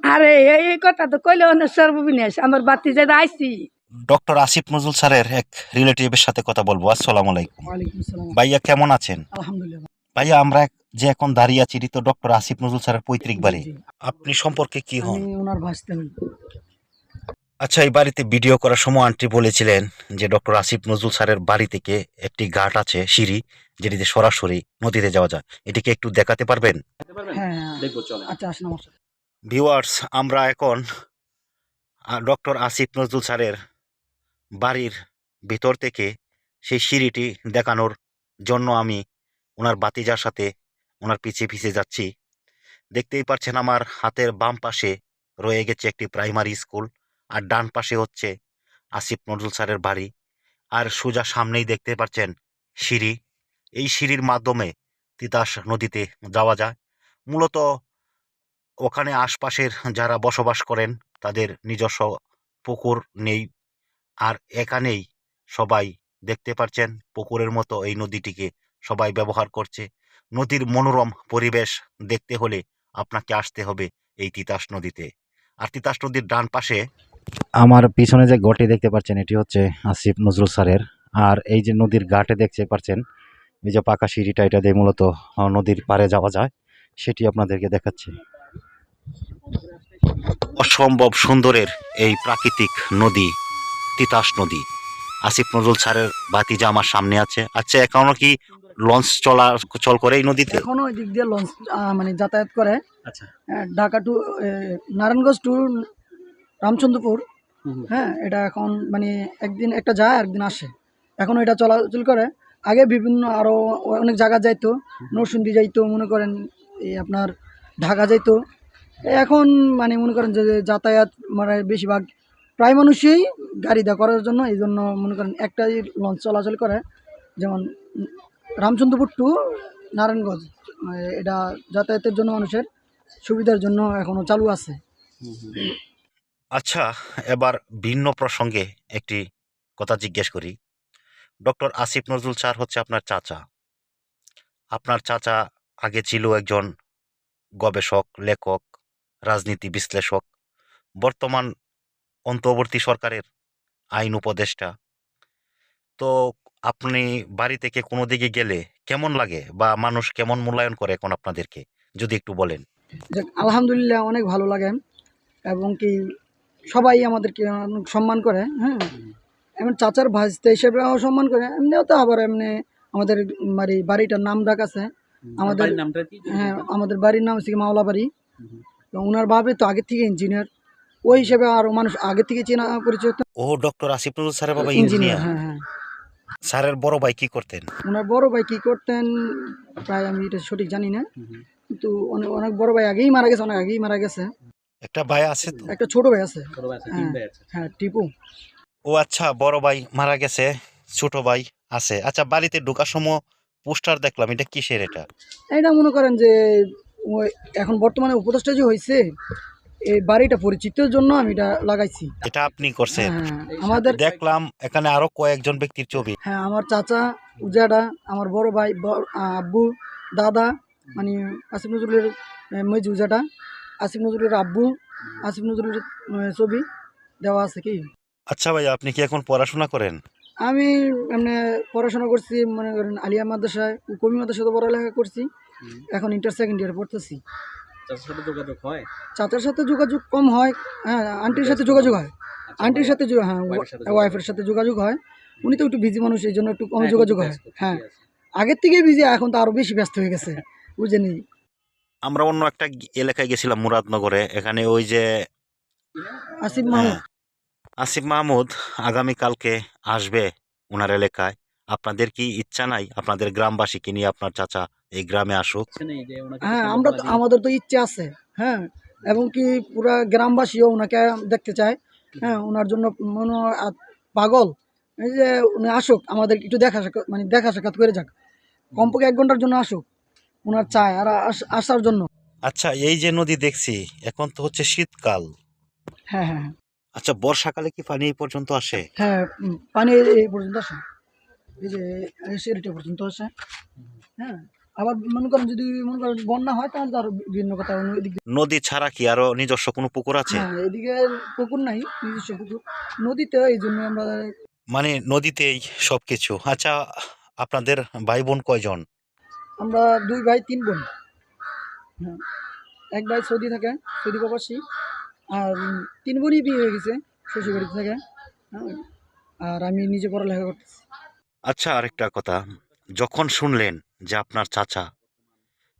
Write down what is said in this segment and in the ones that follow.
আরে এই কথা তো কইলে অনেক সর্ববিনাশ আমার বাতি যে আইছি। ডক্টর আসিফ নজরুল স্যারের এক রিলেটিভের সাথে কথা বলবো। আসসালামু আলাইকুম। ওয়ালাইকুম আসসালাম। ভাইয়া কেমন আছেন? আলহামদুলিল্লাহ। ভাইয়া আমরা যে এখন দাঁড়িয়ে আছি এটি তো ডক্টর আসিফ নজরুল স্যারের পৈতৃক জি বাড়ি। জি। আপনি সম্পর্কে কি আমি হন? ওনার ভাসতে হই। আচ্ছা, এই বাড়িতে ভিডিও করার সময় আন্টি বলেছিলেন যে ডক্টর আসিফ নজরুল স্যারের বাড়ি থেকে একটি ঘাট আছে, সিঁড়ি, যেটিতে সরাসরি নদীতে যাওয়া যায়। এটিকে একটু দেখাতে পারবেন? হ্যাঁ দেখবো, চলে। আচ্ছা আসেন আমার সাথে। ভিউয়ার্স, আমরা এখন ডক্টর আসিফ নজরুল স্যারের বাড়ির ভিতর থেকে সেই সিঁড়িটি দেখানোর জন্য আমি ওনার ভাতিজার সাথে ওনার পিছিয়ে পিছিয়ে যাচ্ছি। দেখতেই পাচ্ছেন আমার হাতের বাম পাশে রয়ে গেছে একটি প্রাইমারি স্কুল, আর ডান পাশে হচ্ছে আসিফ নজরুল স্যারের বাড়ি। আর সোজা সামনেই দেখতে পাচ্ছেন সিঁড়ি। এই সিঁড়ির মাধ্যমে তিতাস নদীতে যাওয়া যায়। মূলত ওখানে আশপাশের যারা বসবাস করেন তাদের নিজস্ব পুকুর নেই, আর এখানেই সবাই দেখতে পাচ্ছেন পুকুরের মতো এই নদীটিকে সবাই ব্যবহার করছে। নদীর মনোরম পরিবেশ দেখতে হলে আপনাকে আসতে হবে এই তিতাস নদীতে। আর তিতাস নদীর ডান পাশে আমার পিছনে যে ঘরটি দেখতে পাচ্ছেন এটি হচ্ছে আসিফ নজরুল স্যারের। আর এই যে নদীর ঘাটে দেখতে পাচ্ছেন এই যে পাকা সিঁড়িটা, এটা দিয়ে মূলত নদীর পাড়ে যাওয়া যায়, সেটি আপনাদেরকে দেখাচ্ছি। অসম্ভব সুন্দরের এই প্রাকৃতিক নদী তিতাস নদী। আসিফ নজরুল স্যারের ভাতিজা আমার সামনে আছে। আচ্ছা, এখনো কি লঞ্চ চল করে এই নদীতে? এখনো ওই দিক দিয়ে লঞ্চ মানে যাতায়াত করে। আচ্ছা। Dhaka to Narayanganj to Ramchandrapur. হ্যাঁ, এটা এখন মানে একদিন একটা যায় একদিন আসে। এখন এটা চলাচল করে। আগে বিভিন্ন আরও অনেক জায়গা যাইতো, নরসিংদী যাইতো, মনে করেন এই আপনার ঢাকা যাইতো। এখন মানে মনে করেন যে যাতায়াত মানে বেশিরভাগ প্রায় মানুষই গাড়িটা করার জন্য এই জন্য মনে করেন একটাই লঞ্চ চলাচল করে। যেমন রামচন্দ্রপুর টু নারায়ণগঞ্জ, এটা যাতায়াতের জন্য মানুষের সুবিধার জন্য এখনও চালু আছে। আচ্ছা, এবার ভিন্ন প্রসঙ্গে একটি কথা জিজ্ঞেস করি। ডক্টর আসিফ নজরুল স্যার হচ্ছে আপনার চাচা। আপনার চাচা আগে ছিল একজন গবেষক, লেখক, রাজনীতি বিশ্লেষক, বর্তমান অন্তর্বর্তী সরকারের আইন উপদেষ্টা। তো আপনি বাড়ি থেকে কোনো দিকে গেলে কেমন লাগে বা মানুষ কেমন মূল্যায়ন করে এখন আপনাদেরকে, যদি একটু বলেন? আলহামদুলিল্লাহ অনেক ভালো লাগে, এবং কি সবাই আমাদেরকে অনেক সম্মান করে। হ্যাঁ, এমন চাচার ভাজতে হিসেবেও সম্মান করে, এমনিও তো আবার এমনি আমাদের বাড়িটার নাম ডাক আছে আমাদের। হ্যাঁ, আমাদের বাড়ির নাম হচ্ছে কি মাওলা বাড়ি। তো ওনার বাবা তো আগের থেকে ইঞ্জিনিয়ার, ওই হিসেবে আরও মানুষ আগে থেকে চেনা পরিচয়। ও, ডক্টর আসিফ নজরুল স্যারের বাবা ইঞ্জিনিয়ার, ইঞ্জিনিয়ার। হ্যাঁ হ্যাঁ। স্যারের বড় ভাই কি করতেন? ওনার বড় ভাই কী করতেন প্রায় আমি এটা সঠিক জানি না, কিন্তু অনেক অনেক বড় ভাই আগেই মারা গেছে, অনেক আগেই মারা গেছে। একটা ভাই আছে তো? একটা ছোট ভাই আছে। হ্যাঁ হ্যাঁ, টিপু। ও আচ্ছা, বড় ভাই মারা গেছে, ছোট ভাই আছে। আচ্ছা, বাড়িতে ঢোকার সময় পোস্টার দেখলাম, এটা কিসের এটা? এটা মনে করেন যে ওই এখন বর্তমানে উপদেষ্টা যে হয়েছে, এই বাড়িটা পরিচিতির জন্য আমি এটা লাগাইছি। এটা আপনি করছেন? হ্যাঁ আমাদের দেখলাম এখানে আরো কয়েকজন ব্যক্তির ছবি। হ্যাঁ, আমার চাচা উজাডা, আমার বড় ভাই, আব্বু, দাদা, মানে আসিফ নজরুলের মেজি উজাডা, আসিফ নজরুলের আব্বু, আসিফ নজরুলের ছবি দেওয়া আছে কি। আচ্ছা ভাই, আপনি কি এখন পড়াশোনা করেন? আমি এমনি পড়াশোনা করছি, মনে করেন আলিয়া মাদ্রাসায়, কমি মাদ্রাসায় তো পড়ালেখা করছি। এখন ইন্টার সেকেন্ড ইয়ার পড়তেছি। চাচার সাথে যোগাযোগ কম হয়। হ্যাঁ, আন্টির সাথে যোগাযোগ হয়। আন্টির সাথে হ্যাঁ, ওয়াইফের সাথে যোগাযোগ হয়। উনি তো একটু বিজি মানুষ, এই জন্য একটু কম যোগাযোগ হয়। হ্যাঁ, আগের থেকেই বিজি, এখন তো আরও বেশি ব্যস্ত হয়ে গেছে, বুঝেনি। আমরা অন্য একটা এলাকায় গেছিলাম, মুরাদনগরে। এখানে ওই যে আসিফ হ্যাঁ, মাহমুদ। আসিফ মাহমুদ আগামীকালকে আসবে ওনার এলাকায়। আপনাদের কি ইচ্ছা নাই আপনাদের গ্রামবাসীকে নিয়ে আপনার চাচা এই গ্রামে আসুক? হ্যাঁ, আমরা তো আমাদের তো ইচ্ছে আছে। হ্যাঁ, এবং কি পুরা গ্রামবাসীও ওনাকে দেখতে চায়। হ্যাঁ, ওনার জন্য মনে হয় পাগল। এই যে উনি আসুক, আমাদের একটু দেখা সাক্ষাৎ মানে দেখা সাক্ষাৎ করে যাক, কমপক্ষে 1 ঘন্টার জন্য আসুক, ওনার চায় আর আসার জন্য। আচ্ছা, এই যে নদী দেখছি, এখন তো হচ্ছে শীতকাল। হ্যাঁ হ্যাঁ আচ্ছা, বর্ষাকালে কি পানি এই পর্যন্ত আসে? হ্যাঁ, পানি এই পর্যন্ত আসে, এই যে এই সিঁড়িটা পর্যন্ত আসে। হ্যাঁ, আবার মনে করেন যদি মনে করেন বন্যা হয় তাহলে তো আরো বিভিন্ন কথা এদিক দিয়ে। নদী ছাড়া কি আরো নিজস্ব কোনো পুকুর আছে? হ্যাঁ, এদিকে পুকুর নাই, নিজস্ব পুকুর নদীতে, এই জন্য আমরা মানে নদীতেই সবকিছু। আচ্ছা, আপনাদের ভাই বোন কয়জন? আমরা 2 ভাই 3 বোন। হ্যাঁ, এক ভাই সৌদি থাকে, সৌদি প্রবাসী, আর 3 বোনই বিয়ে হয়ে গেছে, শ্বশুর বাড়িতে থাকে। হ্যাঁ, আর আমি নিজে পড়ালেখা করতেছি। আচ্ছা, আরেকটা কথা, যখন শুনলেন যে আপনার চাচা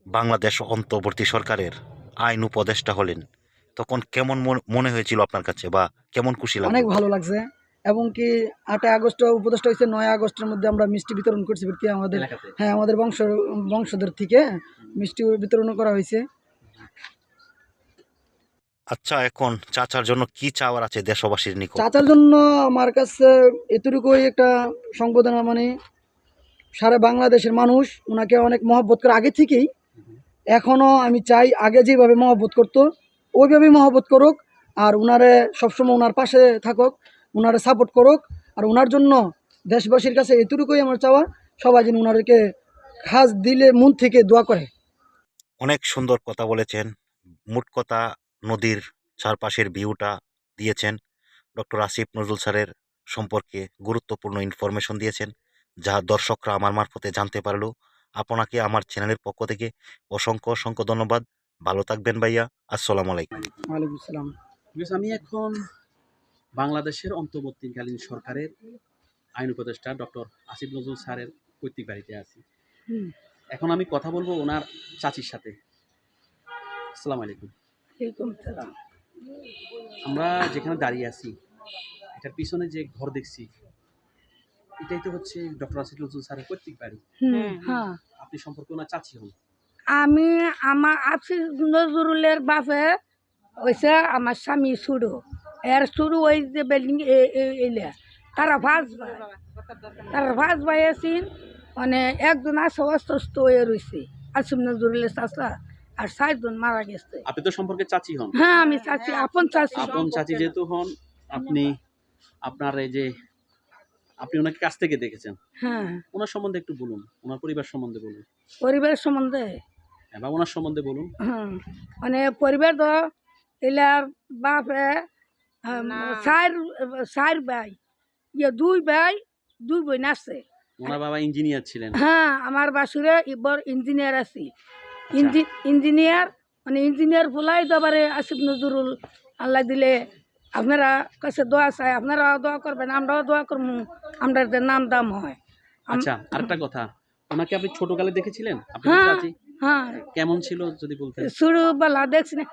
বাংলাদেশ অন্তর্বর্তী সরকারের আইন উপদেষ্টা হলেন, তখন কেমন মনে হয়েছিল আপনার কাছে, বা কেমন খুশি অনেক লাগলো? ভালো লাগছে। এবং কি 8 আগস্ট উপদেষ্টা হয়েছে, 9 আগস্টের মধ্যে আমরা মিষ্টি বিতরণ করছি কি আমাদের, হ্যাঁ আমাদের বংশধর থেকে মিষ্টি বিতরণ করা হয়েছে। আচ্ছা, এখন চাচার জন্য কি চাওয়ার আছে দেশবাসীর নিকট? চাচার জন্য আমার কাছে এতটুকুই একটা সংবর্ধনা, মানে সারা বাংলাদেশের মানুষ ওনাকে অনেক মহব্বত করে আগে থেকেই, এখনও আমি চাই আগে যেভাবে মহব্বত করতো ওইভাবেই মহব্বত করুক, আর ওনারে সবসময় ওনার পাশে থাকুক, ওনারে সাপোর্ট করুক। আর ওনার জন্য দেশবাসীর কাছে এতটুকুই আমার চাওয়া, সবাই যেন ওনাদেরকে খাস দিলে মন থেকে দোয়া করে। অনেক সুন্দর কথা বলেছেন। মোট কথা, নদীর চারপাশের ভিউটা দিয়েছেন। ডক্টর আসিফ নজরুল স্যারের সম্পর্কে গুরুত্বপূর্ণ ইনফরমেশন দিয়েছেন, যা দর্শকরা আমার মারফতে জানতে পারলো। আপনাকে আমার চ্যানেলের পক্ষ থেকে অসংখ্য অসংখ্য ধন্যবাদ। ভালো থাকবেন ভাইয়া। আসসালামু আলাইকুম। ওয়ালাইকুম আসসালাম। আমি এখন বাংলাদেশের অন্তর্বর্তীকালীন সরকারের আইন উপদেষ্টা ডক্টর আসিফ নজরুল স্যারের পৈতৃক বাড়িতে আছি। এখন আমি কথা বলবো ওনার চাচির সাথে। আসসালামু আলাইকুম। আমরা যেখানে দাঁড়িয়ে আছি, এটার পিছনে যে ঘর দেখছি, এটাই তো হচ্ছে ডক্টর আসিফ নজরুল স্যারের পৈতৃক বাড়ি। হ্যাঁ, আপনি সম্পর্কে ওনার চাচি হন। আমি আমার আসিফ নজরুলের বাপে হয়েছে আমার স্বামী শুরু, এর শুরু ওই যে বিল্ডিং এলে তারা ভাস ভাই আছেন, মানে একজন আছে অসুস্থ হয়ে রয়েছে আসিফ নজরুলের চাচা, আর 4জন মারা গেছে। আপনি তো সম্পর্কে চাচি হন। হ্যাঁ, আমি চাচি, আপন চাচি। আপন চাচি যেহেতু হন, আপনি আপনার এই যে আপনি ওনাকে কাছ থেকে দেখেছেন, হ্যাঁ, ওনার সম্বন্ধে একটু বলুন, ওনার পরিবার সম্বন্ধে বলুন, পরিবারের সম্বন্ধে। বা ওনার সম্বন্ধে বলুন। হ্যাঁ, মানে পরিবার তো এলার বাপে চার ভাই, 2 ভাই 2 বোন আছে। ওনার বাবা ইঞ্জিনিয়ার ছিলেন। হ্যাঁ, আমার বাসুরে এবার ইঞ্জিনিয়ার আছি, ইঞ্জিনিয়ার, মানে ইঞ্জিনিয়ার ফুলাই দবারে আসিফ নজরুল আল্লাহ দিলে। আপনারা কাছে দোয়া চাই, আপনারা দোয়া করবেন, আমরাও দোয়া করবো, আমরা যে নাম দাম হয়। আচ্ছা, আরেকটা কথা, ওনাকে আপনি ছোটকালে দেখেছিলেন? আপনি হ্যাঁ, চাচি হ্যাঁ, কেমন ছিল যদি বলতেন? ছোটবেলা দেখছি না,